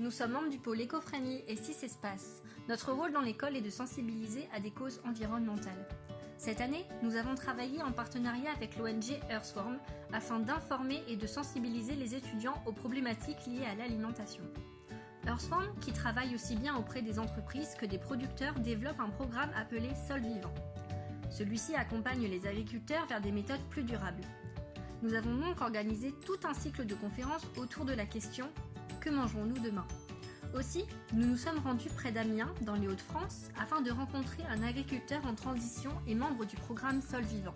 Nous sommes membres du pôle éco-friendly et 6 espaces. Notre rôle dans l'école est de sensibiliser à des causes environnementales. Cette année, nous avons travaillé en partenariat avec l'ONG Earthworm afin d'informer et de sensibiliser les étudiants aux problématiques liées à l'alimentation. Earthworm, qui travaille aussi bien auprès des entreprises que des producteurs, développe un programme appelé Sol Vivant. Celui-ci accompagne les agriculteurs vers des méthodes plus durables. Nous avons donc organisé tout un cycle de conférences autour de la question « Que mangerons-nous demain ?» Aussi, nous nous sommes rendus près d'Amiens, dans les Hauts-de-France, afin de rencontrer un agriculteur en transition et membre du programme Sol Vivant.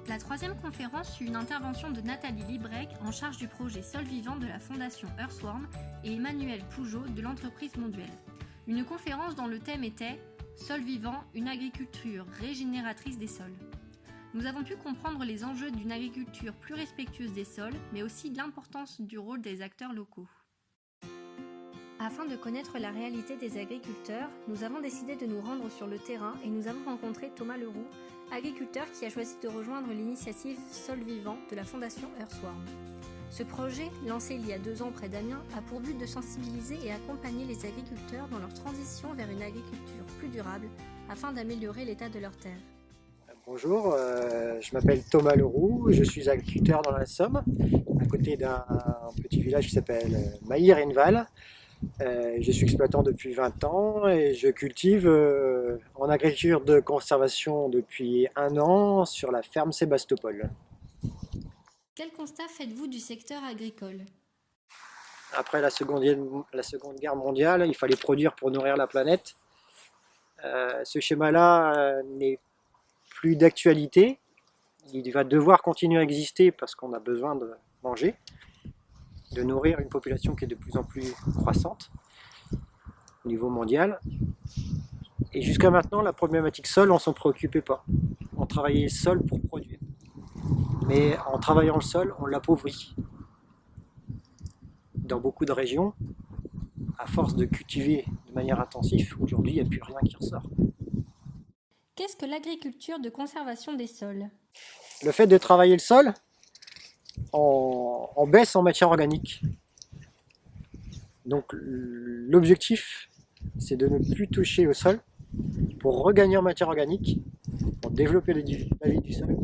La troisième conférence fut une intervention de Nathalie Librec, en charge du projet Sol Vivant de la Fondation Earthworm, et Emmanuel Pougeot de l'entreprise Monduel. Une conférence dont le thème était « Sol Vivant, une agriculture régénératrice des sols ». Nous avons pu comprendre les enjeux d'une agriculture plus respectueuse des sols, mais aussi l'importance du rôle des acteurs locaux. Afin de connaître la réalité des agriculteurs, nous avons décidé de nous rendre sur le terrain et nous avons rencontré Thomas Leroux, agriculteur qui a choisi de rejoindre l'initiative Sol Vivant de la Fondation Earthworm. Ce projet, lancé il y a 2 ans près d'Amiens, a pour but de sensibiliser et accompagner les agriculteurs dans leur transition vers une agriculture plus durable afin d'améliorer l'état de leurs terres. Bonjour, je m'appelle Thomas Leroux, je suis agriculteur dans la Somme, à côté d'un petit village qui s'appelle Mailly-Renneval. Je suis exploitant depuis 20 ans et je cultive en agriculture de conservation depuis 1 an sur la ferme Sébastopol. Quel constat faites-vous du secteur agricole ? Après la Seconde Guerre mondiale, il fallait produire pour nourrir la planète. Ce schéma-là n'est plus d'actualité. Il va devoir continuer à exister parce qu'on a besoin de manger, de nourrir une population qui est de plus en plus croissante au niveau mondial. Et jusqu'à maintenant, la problématique sol, on ne s'en préoccupait pas. On travaillait le sol pour produire. Mais en travaillant le sol, on l'appauvrit. Dans beaucoup de régions, à force de cultiver de manière intensive, aujourd'hui, il n'y a plus rien qui ressort. Qu'est-ce que l'agriculture de conservation des sols ? Le fait de travailler le sol, on baisse en matière organique. Donc l'objectif, c'est de ne plus toucher au sol pour regagner en matière organique, pour développer la vie du sol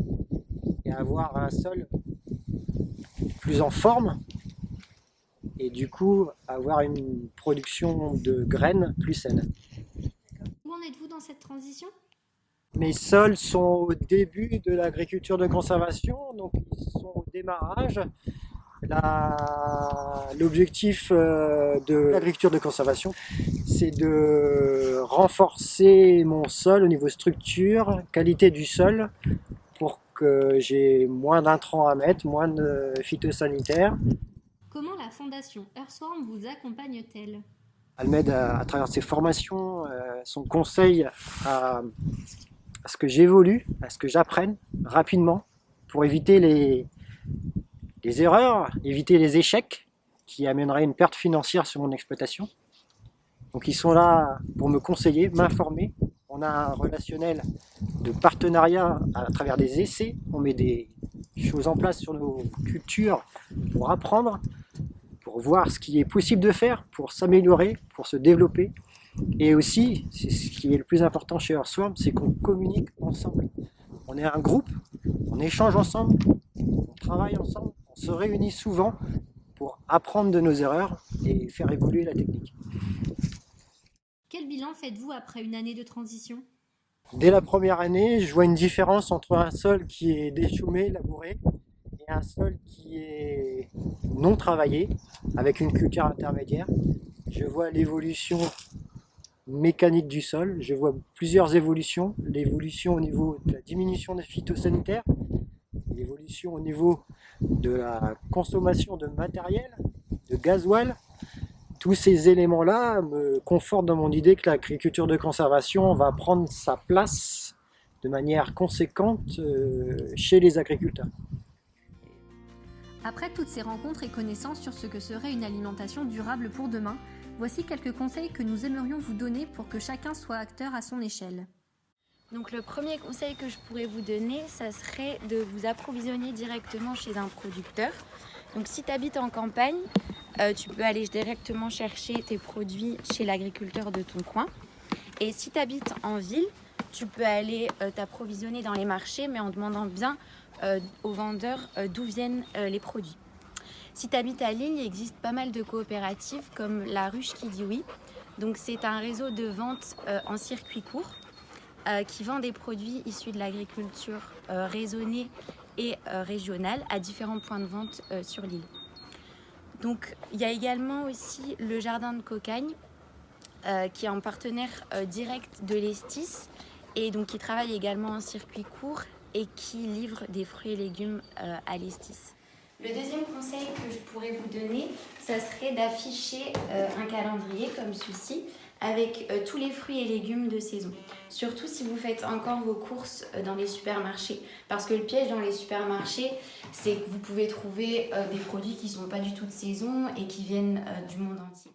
et avoir un sol plus en forme et du coup avoir une production de graines plus saine. Où en êtes-vous dans cette transition ? Mes sols sont au début de l'agriculture de conservation, donc ils sont au démarrage. L'objectif de l'agriculture de conservation, c'est de renforcer mon sol au niveau structure, qualité du sol, pour que j'ai moins d'intrants à mettre, moins de phytosanitaires. Comment la Fondation Earthworm vous accompagne-t-elle ? Elle m'aide à travers ses formations, son conseil à ce que j'évolue, à ce que j'apprenne rapidement pour éviter les erreurs, éviter les échecs qui amèneraient une perte financière sur mon exploitation. Donc ils sont là pour me conseiller, m'informer. On a un relationnel de partenariat à travers des essais. On met des choses en place sur nos cultures pour apprendre, pour voir ce qui est possible de faire, pour s'améliorer, pour se développer. Et aussi, c'est ce qui est le plus important chez Earthworm, c'est qu'on communique ensemble. On est un groupe, on échange ensemble, on travaille ensemble, on se réunit souvent pour apprendre de nos erreurs et faire évoluer la technique. Quel bilan faites-vous après une année de transition ? Dès la première année, je vois une différence entre un sol qui est déchoumé, labouré, et un sol qui est non travaillé, avec une culture intermédiaire. Je vois l'évolution mécanique du sol, je vois plusieurs évolutions, l'évolution au niveau de la diminution des phytosanitaires, l'évolution au niveau de la consommation de matériel, de gasoil. Tous ces éléments-là me confortent dans mon idée que l'agriculture de conservation va prendre sa place de manière conséquente chez les agriculteurs. Après toutes ces rencontres et connaissances sur ce que serait une alimentation durable pour demain, voici quelques conseils que nous aimerions vous donner pour que chacun soit acteur à son échelle. Donc le premier conseil que je pourrais vous donner, ça serait de vous approvisionner directement chez un producteur. Donc si tu habites en campagne, tu peux aller directement chercher tes produits chez l'agriculteur de ton coin. Et si tu habites en ville, tu peux aller t'approvisionner dans les marchés, mais en demandant bien aux vendeurs d'où viennent les produits. Si tu habites à Lille, il existe pas mal de coopératives comme La Ruche qui dit oui. Donc c'est un réseau de vente en circuit court qui vend des produits issus de l'agriculture raisonnée et régionale à différents points de vente sur l'île. Donc il y a également aussi le jardin de Cocagne qui est un partenaire direct de l'Estis et donc qui travaille également en circuit court et qui livre des fruits et légumes à l'Estis. Le deuxième conseil que je pourrais vous donner, ça serait d'afficher un calendrier comme celui-ci avec tous les fruits et légumes de saison. Surtout si vous faites encore vos courses dans les supermarchés. Parce que le piège dans les supermarchés, c'est que vous pouvez trouver des produits qui ne sont pas du tout de saison et qui viennent du monde entier.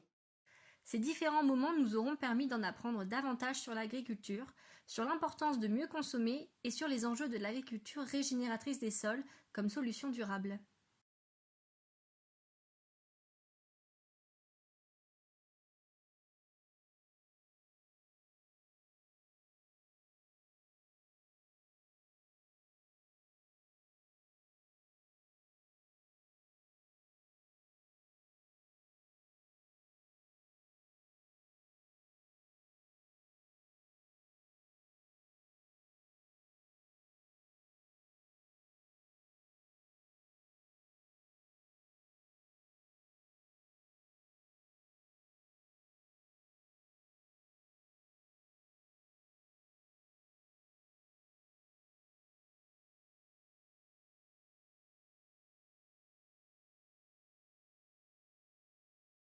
Ces différents moments nous auront permis d'en apprendre davantage sur l'agriculture, sur l'importance de mieux consommer et sur les enjeux de l'agriculture régénératrice des sols comme solution durable.